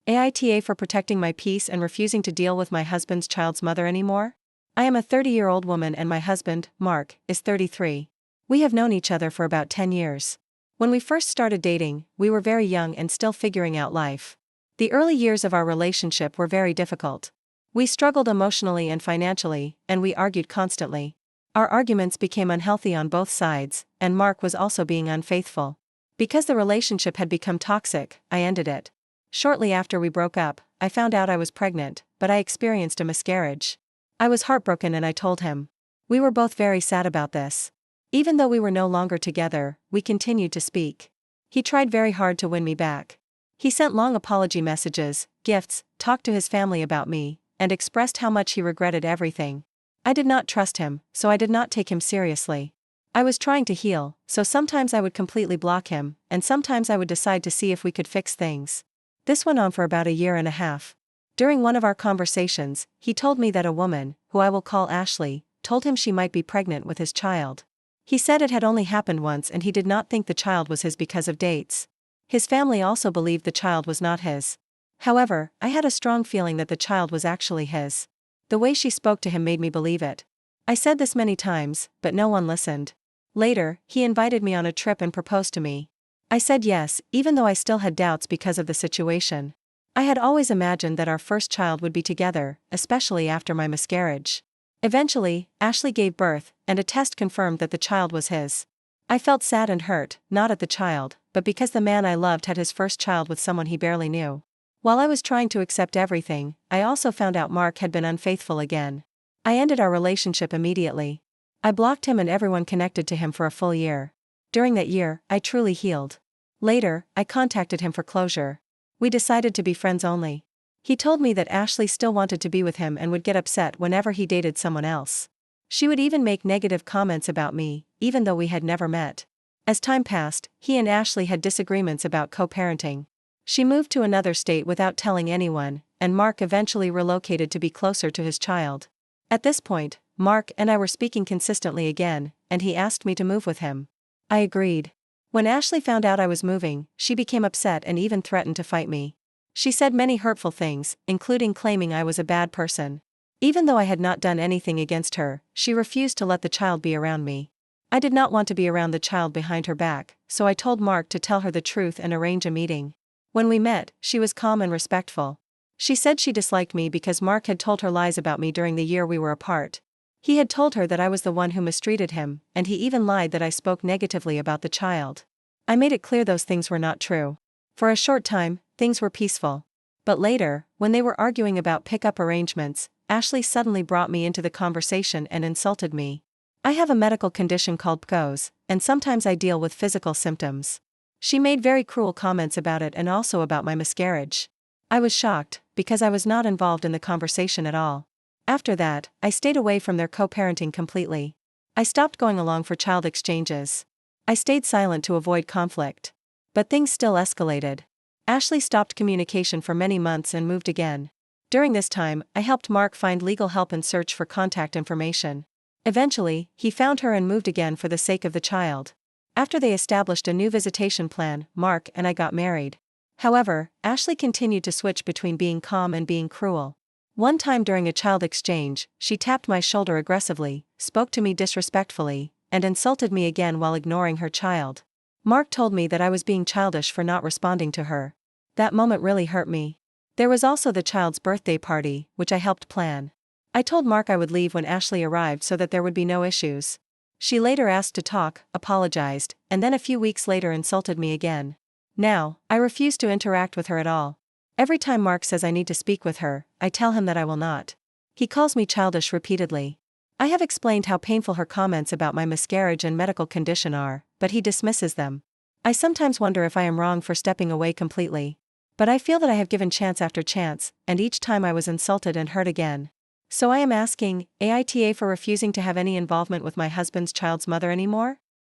AITA for protecting my peace and refusing to deal with my husband's child's mother anymore? I am a 30-year-old woman and my husband, Mark, is 33. We have known each other for about 10 years. When we first started dating, we were very young and still figuring out life. The early years of our relationship were very difficult. We struggled emotionally and financially, and we argued constantly. Our arguments became unhealthy on both sides, and Mark was also being unfaithful. Because the relationship had become toxic, I ended it. Shortly after we broke up, I found out I was pregnant, but I experienced a miscarriage. I was heartbroken and I told him. We were both very sad about this. Even though we were no longer together, we continued to speak. He tried very hard to win me back. He sent long apology messages, gifts, talked to his family about me, and expressed how much he regretted everything. I did not trust him, so I did not take him seriously. I was trying to heal, so sometimes I would completely block him, and sometimes I would decide to see if we could fix things. This went on for about a year and a half. During one of our conversations, he told me that a woman, who I will call Ashley, told him she might be pregnant with his child. He said it had only happened once and he did not think the child was his because of dates. His family also believed the child was not his. However, I had a strong feeling that the child was actually his. The way she spoke to him made me believe it. I said this many times, but no one listened. Later, he invited me on a trip and proposed to me. I said yes, even though I still had doubts because of the situation. I had always imagined that our first child would be together, especially after my miscarriage. Eventually, Ashley gave birth, and a test confirmed that the child was his. I felt sad and hurt, not at the child, but because the man I loved had his first child with someone he barely knew. While I was trying to accept everything, I also found out Mark had been unfaithful again. I ended our relationship immediately. I blocked him and everyone connected to him for a full year. During that year, I truly healed. Later, I contacted him for closure. We decided to be friends only. He told me that Ashley still wanted to be with him and would get upset whenever he dated someone else. She would even make negative comments about me, even though we had never met. As time passed, he and Ashley had disagreements about co-parenting. She moved to another state without telling anyone, and Mark eventually relocated to be closer to his child. At this point, Mark and I were speaking consistently again, and he asked me to move with him. I agreed. When Ashley found out I was moving, she became upset and even threatened to fight me. She said many hurtful things, including claiming I was a bad person. Even though I had not done anything against her, she refused to let the child be around me. I did not want to be around the child behind her back, so I told Mark to tell her the truth and arrange a meeting. When we met, she was calm and respectful. She said she disliked me because Mark had told her lies about me during the year we were apart. He had told her that I was the one who mistreated him, and he even lied that I spoke negatively about the child. I made it clear those things were not true. For a short time, things were peaceful. But later, when they were arguing about pickup arrangements, Ashley suddenly brought me into the conversation and insulted me. I have a medical condition called PCOS, and sometimes I deal with physical symptoms. She made very cruel comments about it and also about my miscarriage. I was shocked, because I was not involved in the conversation at all. After that, I stayed away from their co-parenting completely. I stopped going along for child exchanges. I stayed silent to avoid conflict. But things still escalated. Ashley stopped communication for many months and moved again. During this time, I helped Mark find legal help and search for contact information. Eventually, he found her and moved again for the sake of the child. After they established a new visitation plan, Mark and I got married. However, Ashley continued to switch between being calm and being cruel. One time during a child exchange, she tapped my shoulder aggressively, spoke to me disrespectfully, and insulted me again while ignoring her child. Mark told me that I was being childish for not responding to her. That moment really hurt me. There was also the child's birthday party, which I helped plan. I told Mark I would leave when Ashley arrived so that there would be no issues. She later asked to talk, apologized, and then a few weeks later insulted me again. Now, I refuse to interact with her at all. Every time Mark says I need to speak with her, I tell him that I will not. He calls me childish repeatedly. I have explained how painful her comments about my miscarriage and medical condition are, but he dismisses them. I sometimes wonder if I am wrong for stepping away completely. But I feel that I have given chance after chance, and each time I was insulted and hurt again. So I am asking, AITA for refusing to have any involvement with my husband's child's mother anymore?